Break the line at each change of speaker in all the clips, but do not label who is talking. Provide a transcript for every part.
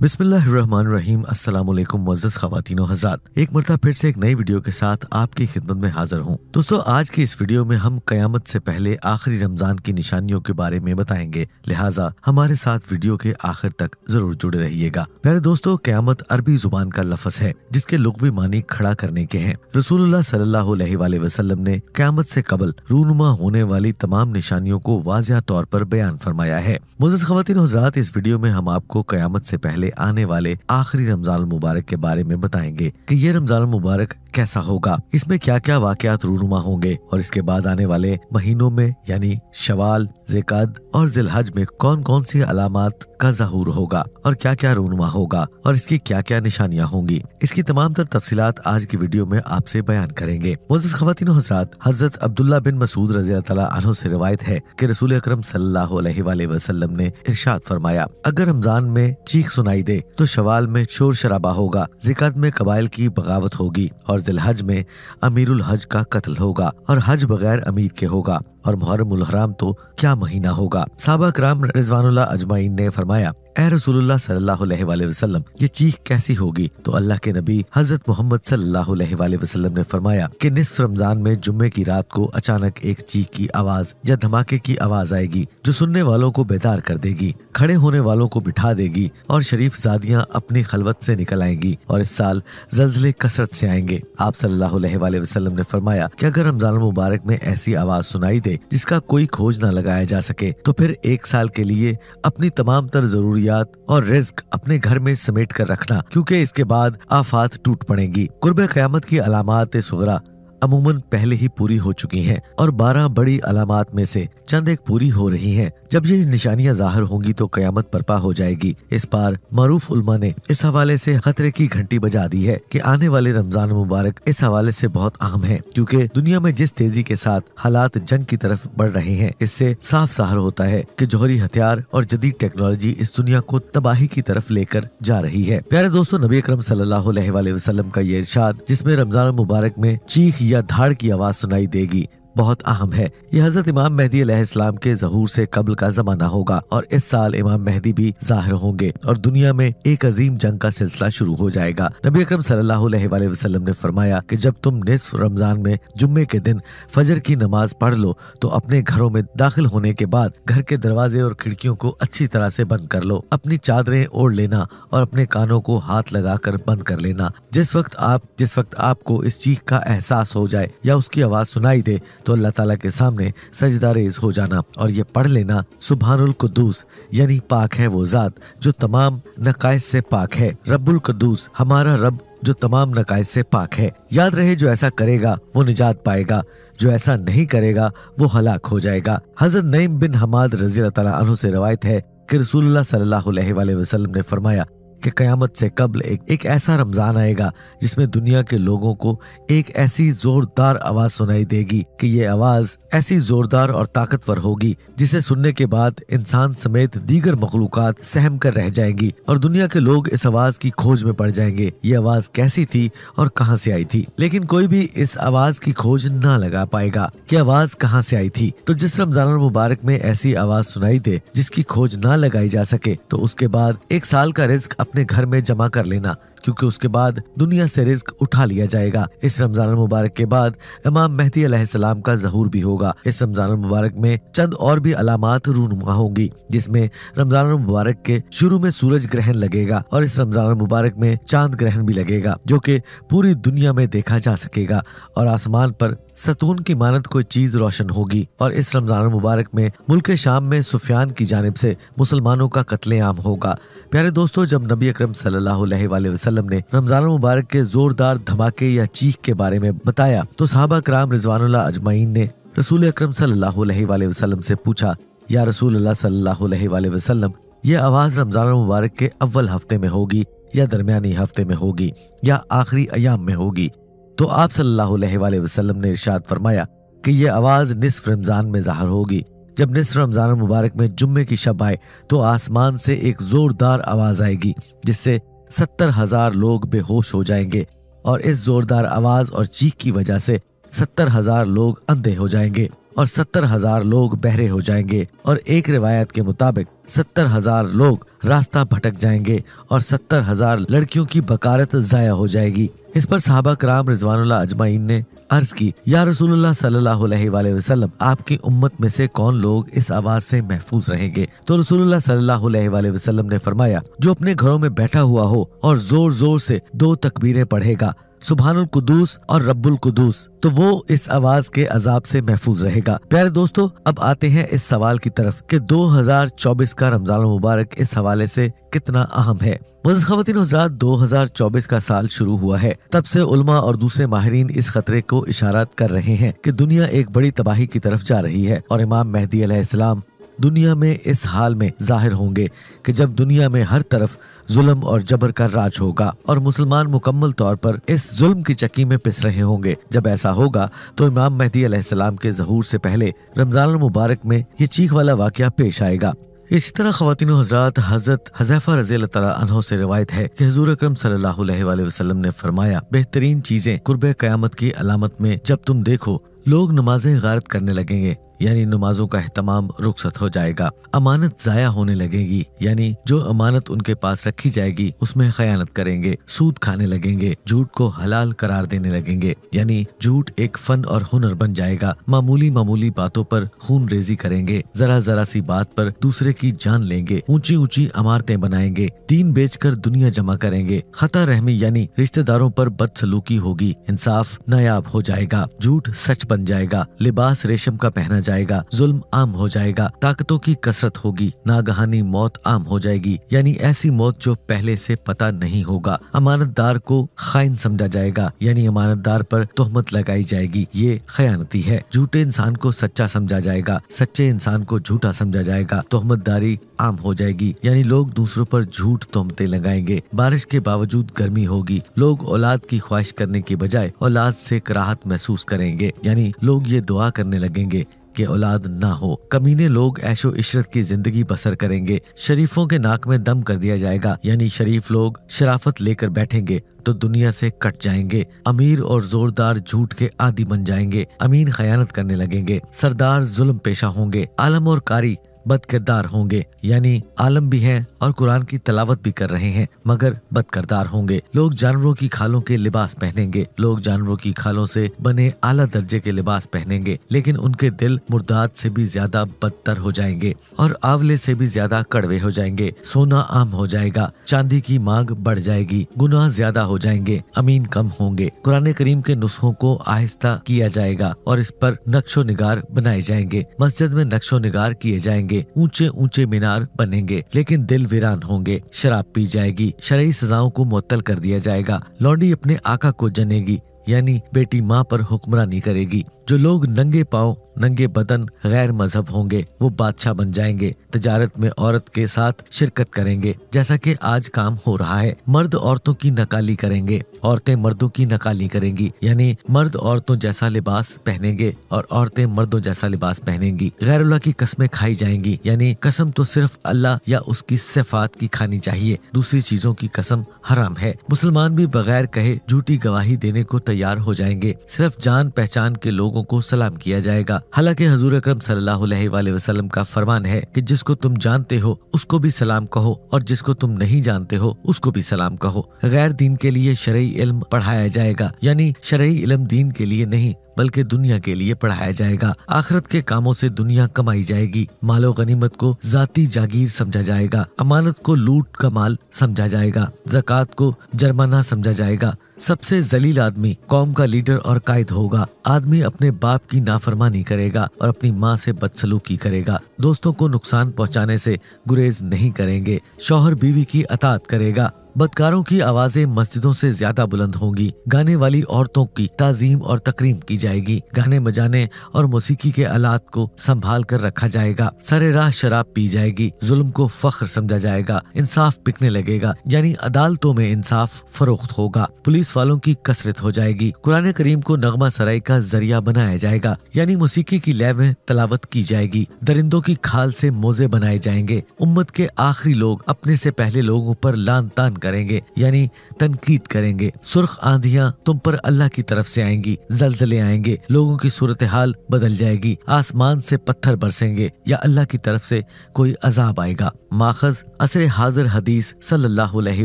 बिस्मिल्लाहिर्रहमानिर्रहीम। अस्सलाम वालेकुम मुअज़्ज़ज़ ख़वातीन व हज़रात, एक मरतबा फिर से एक नई वीडियो के साथ आपकी खिदमत में हाजिर हूँ। दोस्तों, आज की इस वीडियो में हम क़यामत से पहले आखिरी रमज़ान की निशानियों के बारे में बताएंगे, लिहाजा हमारे साथ वीडियो के आखिर तक जरूर जुड़े रहिएगा। प्यारे दोस्तों, क़यामत अरबी जुबान का लफ्ज़ है जिसके लुग़वी मानी खड़ा करने के हैं। रसूलुल्लाह सल्लल्लाहु अलैहि वसल्लम ने क़यामत से कबल रूनुमा होने वाली तमाम निशानियों को वाज़िह तौर पर बयान फरमाया है। मुअज़्ज़ज़ ख़वातीन व हज़रात, इस वीडियो में हम आपको क़यामत से पहले आने वाले आखिरी रमजान मुबारक के बारे में बताएंगे कि ये रमजान मुबारक कैसा होगा, इसमें क्या क्या वाकयात रूनुमा होंगे और इसके बाद आने वाले महीनों में यानी शवाल, ज़िलक़द और ज़िलहज में कौन कौन सी अलामात का ज़हूर होगा और क्या क्या रूनुमा होगा और इसकी क्या क्या निशानियाँ होंगी। इसकी तमाम तर तफसीलात आज की वीडियो में आपसे बयान करेंगे। मुअज़्ज़ज़ ख़वातीन व हज़रात, हज़रत अब्दुल्लाह बिन मसूद रज़ियल्लाहु तआला अन्हु से रिवायत है कि रसूल अकरम सल्लल्लाहु अलैहि वसल्लम ने इरशाद फरमाया, अगर रमजान में चीख सुनाई दे तो शवाल में शोर शराबा होगा, ज़िलक़द में कबाइल की बगावत होगी और ज़िलहज में अमीरुल हज का कत्ल होगा और हज बगैर अमीर के होगा और मुहर्रमुल हराम तो क्या महीना होगा। सहाबा किराम रिज़वानुल्लाह अजमाइन ने फरमाया, ए रसूलुल्लाह सल्लल्लाहु अलैहि वसल्लम, ये चीख कैसी होगी? तो अल्लाह के नबी हजरत मोहम्मद सल्लल्लाहु अलैहि वसल्लम ने फरमाया कि निस्फ रमजान में जुम्मे की रात को अचानक एक चीख की आवाज या धमाके की आवाज आएगी जो सुनने वालों को बेदार कर देगी, खड़े होने वालों को बिठा देगी और शरीफ ज़ादियाँ अपनी खलवत से निकल आएंगी और इस साल ज़लज़ले कसरत से आएंगे। आप सल्लल्लाहु अलैहि वसल्लम ने फरमाया कि अगर रमजान मुबारक में ऐसी आवाज सुनाई दे जिसका कोई खोज न लगाया जा सके तो फिर एक साल के लिए अपनी तमाम तर जरूरियात और रिज्क अपने घर में समेट कर रखना, क्योंकि इसके बाद आफात टूट पड़ेंगी। कुर्ब क़यामत की अलामात सुगरा अमूमन पहले ही पूरी हो चुकी हैं और 12 बड़ी अलामात में से चंद एक पूरी हो रही हैं। जब ये निशानियां जाहिर होंगी तो क़यामत बर्पा हो जाएगी। इस बार मारूफ उलमा ने इस हवाले से खतरे की घंटी बजा दी है कि आने वाले रमजान मुबारक इस हवाले से बहुत अहम है, क्योंकि दुनिया में जिस तेजी के साथ हालात जंग की तरफ बढ़ रहे हैं, इससे साफ ज़ाहिर होता है कि जौहरी हथियार और जदीद टेक्नोलॉजी इस दुनिया को तबाही की तरफ लेकर जा रही है। प्यारे दोस्तों, नबी अकरम सल्लल्लाहु अलैहि वसल्लम का ये इरशाद, जिसमें रमजान मुबारक में चीख या धाड़ की आवाज सुनाई देगी, बहुत अहम है। यह हजरत इमाम मेहदी अलैहिस्सलाम के ज़हूर से कबल का जमाना होगा और इस साल इमाम मेहदी भी ज़ाहिर होंगे और दुनिया में एक अजीम जंग का सिलसिला शुरू हो जाएगा। नबी अकरम सल्लल्लाहु अलैहि वसल्लम ने फरमाया कि जब तुम निस्फ रमजान में जुम्मे के दिन फजर की नमाज पढ़ लो तो अपने घरों में दाखिल होने के बाद घर के दरवाजे और खिड़कियों को अच्छी तरह से बंद कर लो, अपनी चादरें ओढ़ लेना और अपने कानों को हाथ लगाकर बंद कर लेना। जिस वक्त आपको इस चीख का एहसास हो जाए या उसकी आवाज सुनाई दे तो अल्लाह ताला के सामने सजदा रेज़ हो जाना और ये पढ़ लेना, सुभानुल कुद्दूस, यानी पाक है वो ज़ात जो तमाम नकाइस से पाक है, रब्बुल कुद्दूस, हमारा रब जो तमाम नकाइस से पाक है। याद रहे, जो ऐसा करेगा वो निजात पाएगा, जो ऐसा नहीं करेगा वो हलाक हो जाएगा। हजरत नईम बिन हमाद रज़ियल्लाहु तआला अन्हु से रवायत है कि रसूलुल्लाह सल्लल्लाहु अलैहि वसल्लम ने फरमाया कि क़यामत से कबल एक ऐसा रमजान आएगा जिसमें दुनिया के लोगों को एक ऐसी जोरदार आवाज सुनाई देगी कि ये आवाज ऐसी जोरदार और ताकतवर होगी जिसे सुनने के बाद इंसान समेत दीगर मखलूकात सहम कर रह जाएंगी और दुनिया के लोग इस आवाज की खोज में पड़ जाएंगे। ये आवाज कैसी थी और कहां से आई थी, लेकिन कोई भी इस आवाज की खोज ना लगा पाएगा कि आवाज कहां से आई थी। तो जिस रमजान मुबारक में ऐसी आवाज सुनाई दे जिसकी खोज ना लगाई जा सके तो उसके बाद एक साल का रिज्क अपने घर में जमा कर लेना, क्योंकि उसके बाद दुनिया से रिज्क उठा लिया जाएगा। इस रमजान मुबारक के बाद इमाम मेहदी अलैहिस्सलाम का ज़हूर भी होगा। इस रमजान मुबारक में चंद और भी अलामात रूनुमा होंगी, जिसमें रमजान मुबारक के शुरू में सूरज ग्रहण लगेगा और इस रमजान मुबारक में चांद ग्रहण भी लगेगा जो कि पूरी दुनिया में देखा जा सकेगा और आसमान पर सतून की मानद कोई चीज रोशन होगी। और इस रमजान मुबारक में मुल्क शाम में सुफियान की जानिब से मुसलमानों का कत्लेआम होगा। प्यारे दोस्तों, जब नबी अकरम सल्लल्लाहु अलैहि वसल्लम ने रमजान मुबारक के जोरदार धमाके या चीख के बारे में बताया तो सहाबा किराम रिज़वानुल्लाह अजमाइन ने रसूल अकरम सल्लल्लाहु अलैहि वसल्लम से पूछा, या रसूलुल्लाह सल्लल्लाहु अलैहि वसल्लम, ये आवाज रमजान मुबारक के अव्वल हफ्ते में होगी या दरमियानी हफ्ते में होगी या आखिरी अयाम में होगी? तो आप सल्लल्लाहु अलैहि वसल्लम ने इरशाद फरमाया कि ये आवाज निस्फ रमजान में ज़ाहिर होगी। जब निस्फ रमजान मुबारक में जुम्मे की शब आए तो आसमान से एक जोरदार आवाज आएगी जिससे 70,000 लोग बेहोश हो जाएंगे और इस जोरदार आवाज और चीख की वजह से 70,000 लोग अंधे हो जाएंगे और 70,000 लोग बहरे हो जाएंगे और एक रिवायत के मुताबिक 70,000 लोग रास्ता भटक जाएंगे और 70,000 लड़कियों की बकारत जाया हो जाएगी। इस पर सहाबा कराम रिजवानुल्लाह अजमाइन ने अर्ज की, या रसूलुल्लाह सल्लल्लाहु अलैहि वसल्लम, आपकी उम्मत में से कौन लोग इस आवाज से महफूज रहेंगे? तो रसूलुल्लाह सल्लल्लाहु अलैहि वसल्लम ने फरमाया, जो अपने घरों में बैठा हुआ हो और जोर जोर से 2 तकबीरें पढ़ेगा, सुभानुल कुदूस और रब्बुल कुदूस, तो वो इस आवाज के अजाब से महफूज रहेगा। प्यारे दोस्तों, अब आते हैं इस सवाल की तरफ कि 2024 का रमजान मुबारक इस हवाले से कितना अहम है। मुअज़्ज़िज़ ख़वातीन व हज़रात, 2024 का साल शुरू हुआ है। तब से उलमा और दूसरे माहिरीन इस खतरे को इशारात कर रहे हैं कि दुनिया एक बड़ी तबाही की तरफ जा रही है और इमाम मेहदी अलैहिस्सलाम दुनिया में इस हाल में जाहिर होंगे कि जब दुनिया में हर तरफ जुल्म और जबर का राज होगा और मुसलमान मुकम्मल तौर पर इस जुल्म की चक्की में पिस रहे होंगे। जब ऐसा होगा तो इमाम मेहदी अलैहिस्सलाम के ज़हूर से पहले रमजान मुबारक में ये चीख वाला वाक़या पेश आएगा। इसी तरह ख़वातीन व हज़रात, हज़रत हुज़ैफ़ा रज़ियल्लाहु तआला अन्हु से रिवायत है कि हुज़ूर अकरम सल्लल्लाहु अलैहि वसल्लम ने फरमाया, बेहतरीन चीजें कुर्बे क़यामत की अलामत में जब तुम देखो, लोग नमाजें गारत करने लगेंगे, यानी नमाजों का एहतमाम रुखसत हो जाएगा। अमानत जाया होने लगेगी, यानी जो अमानत उनके पास रखी जाएगी उसमें खयानत करेंगे, सूद खाने लगेंगे, झूठ को हलाल करार देने लगेंगे, यानी झूठ एक फन और हुनर बन जाएगा। मामूली मामूली बातों पर खून रेजी करेंगे, जरा जरा सी बात पर दूसरे की जान लेंगे, ऊंची ऊंची इमारतें बनाएंगे, दीन बेचकर दुनिया जमा करेंगे, खता रहमी यानी रिश्तेदारों पर बदसलूकी होगी, इंसाफ नायाब हो जाएगा, झूठ सच बन जाएगा, लिबास रेशम का पहना जाएगा, जुल्म आम हो जाएगा, ताकतों की कसरत होगी, नागहानी मौत आम हो जाएगी, यानी ऐसी मौत जो पहले से पता नहीं होगा। अमानतदार को खाइन समझा जाएगा, यानी अमानतदार पर तोहमत लगाई जाएगी, ये खयानती है। झूठे इंसान को सच्चा समझा जाएगा, सच्चे इंसान को झूठा समझा जाएगा, तोहमतदारी आम हो जाएगी, यानी लोग दूसरों पर झूठ तोहमतें लगाएंगे। बारिश के बावजूद गर्मी होगी, लोग औलाद की ख्वाहिश करने की बजाय औलाद से कराहत महसूस करेंगे, यानी लोग ये दुआ करने लगेंगे कि औलाद ना हो। कमीने लोग ऐशो इशरत की जिंदगी बसर करेंगे, शरीफों के नाक में दम कर दिया जाएगा, यानी शरीफ लोग शराफत लेकर बैठेंगे तो दुनिया से कट जाएंगे। अमीर और जोरदार झूठ के आदी बन जाएंगे, अमीन खयानत करने लगेंगे, सरदार जुल्म पेशा होंगे, आलम और कारी बदकिरदार होंगे, यानी आलम भी हैं और कुरान की तलावत भी कर रहे हैं मगर बदकिरदार होंगे। लोग जानवरों की खालों के लिबास पहनेंगे, लोग जानवरों की खालों से बने आला दर्जे के लिबास पहनेंगे, लेकिन उनके दिल मुर्दाद से भी ज्यादा बदतर हो जाएंगे और आंवले से भी ज्यादा कड़वे हो जाएंगे। सोना आम हो जाएगा, चांदी की मांग बढ़ जाएगी, गुनाह ज्यादा हो जाएंगे, अमीन कम होंगे। कुरान करीम के नुस्खों को आहिस्ता किया जाएगा और इस पर नक्शो निगार बनाए जाएंगे। मस्जिद में नक्शो निगार किए जाएंगे, ऊंचे ऊंचे मीनार बनेंगे, लेकिन दिल वीरान होंगे। शराब पी जाएगी, शरई सजाओं को मुअत्तल कर दिया जाएगा, लौंडी अपने आका को जनेगी, यानी बेटी माँ पर हुक्मरानी करेगी। जो लोग नंगे पाँव नंगे बदन गैर मजहब होंगे वो बादशाह बन जाएंगे, तजारत में औरत के साथ शिरकत करेंगे जैसा कि आज काम हो रहा है। मर्द औरतों की नकाली करेंगे, औरतें मर्दों की नकाली करेंगी, यानी मर्द औरतों जैसा लिबास पहनेंगे और औरतें मर्दों जैसा लिबास पहनेंगी। गैरुल्लाह की कस्में खाई जाएंगी, यानी कसम तो सिर्फ अल्लाह या उसकी सिफात की खानी चाहिए, दूसरी चीजों की कसम हराम है। मुसलमान भी बगैर कहे झूठी गवाही देने को तैयार हो जाएंगे, सिर्फ जान पहचान के लोगों को सलाम किया जाएगा। हालांकि हुजूर अकरम सल्लल्लाहु अलैहि वसल्लम का फरमान है कि जिसको तुम जानते हो उसको भी सलाम कहो और जिसको तुम नहीं जानते हो उसको भी सलाम कहो। गैर दीन के लिए शरई इल्म पढ़ाया जाएगा, यानी शरई इल्म दीन के लिए नहीं बल्कि दुनिया के लिए पढ़ाया जाएगा। आखिरत के कामों से दुनिया कमाई जाएगी, मालो गनीमत को जाती जागीर समझा जाएगा, अमानत को लूट का माल समझा जाएगा, ज़कात को जुर्माना समझा जाएगा। सबसे जलील आदमी कौम का लीडर और कायद होगा। आदमी अपने बाप की नाफरमानी करेगा और अपनी माँ से बदसलूकी करेगा। दोस्तों को नुकसान पहुँचाने से गुरेज नहीं करेंगे। शौहर बीवी की अताअत करेगा। बदकारों की आवाजें मस्जिदों से ज्यादा बुलंद होंगी। गाने वाली औरतों की ताजीम और तकरीम की जाएगी। गाने बजाने और मौसीकी के आलात को संभाल कर रखा जाएगा। सरे राह शराब पी जाएगी। जुल्म को फख्र समझा जाएगा। इंसाफ बिकने लगेगा, यानी अदालतों में इंसाफ फरोख्त होगा। पुलिस वालों की कसरत हो जाएगी। कुरान करीम को नगमा सराई का जरिया बनाया जाएगा, यानी मौसीकी की लय में तलावत की जाएगी। दरिंदों की खाल से मोजे बनाए जाएंगे। उम्मत के आखिरी लोग अपने से पहले लोगों पर लान तान करेंगे यानी तनकीद करेंगे। सुर्ख आंधियां तुम पर अल्लाह की तरफ से आएंगी, जलजले आएंगे, लोगों की सूरत हाल बदल जाएगी, आसमान से पत्थर बरसेंगे या अल्लाह की तरफ से कोई अजाब आएगा। माखज असर हाजिर हदीस सल्लल्लाहु अलैहि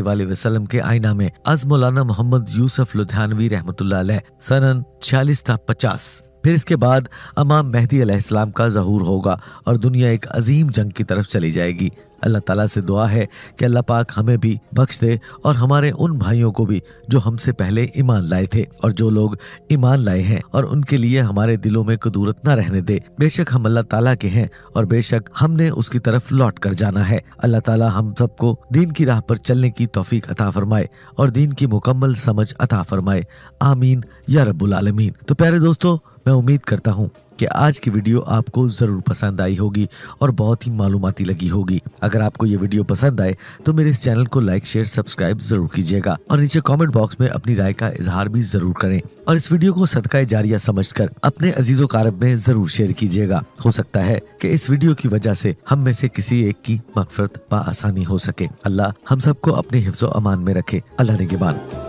वसल्लम के आईना में अज मौलाना मोहम्मद यूसुफ लुधियानवी रहमतुल्लाह अलैह सनन 46 था 50। फिर इसके बाद इमाम मेहदी अलैहिस्सलाम का ज़हूर होगा और दुनिया एक अजीम जंग की तरफ चली जाएगी। अल्लाह ताला से दुआ है कि अल्लाह पाक हमें भी बख्श दे और हमारे उन भाइयों को भी जो हमसे पहले ईमान लाए थे और जो लोग ईमान लाए हैं, और उनके लिए हमारे दिलों में कदूरत ना रहने दे। बेशक हम अल्लाह ताला के हैं और बेशक हमने उसकी तरफ लौट कर जाना है। अल्लाह ताला हम सबको दीन की राह पर चलने की तौफीक अता फरमाए और दीन की मुकम्मल समझ अता फरमाए। आमीन या रब्बुल आलमीन। तो प्यारे दोस्तों, मैं उम्मीद करता हूँ कि आज की वीडियो आपको जरूर पसंद आई होगी और बहुत ही मालूमाती लगी होगी। अगर आपको ये वीडियो पसंद आए तो मेरे इस चैनल को लाइक शेयर सब्सक्राइब जरूर कीजिएगा और नीचे कमेंट बॉक्स में अपनी राय का इजहार भी जरूर करें और इस वीडियो को सदका जारिया समझकर अपने अजीजों कारब में जरूर शेयर कीजिएगा। हो सकता है कि इस वीडियो की वजह से हम में से किसी एक की मगफरत बआसानी हो सके। अल्लाह हम सबको अपने हिफ्ज़ो अमान में रखे। अल्लाह निगहबान।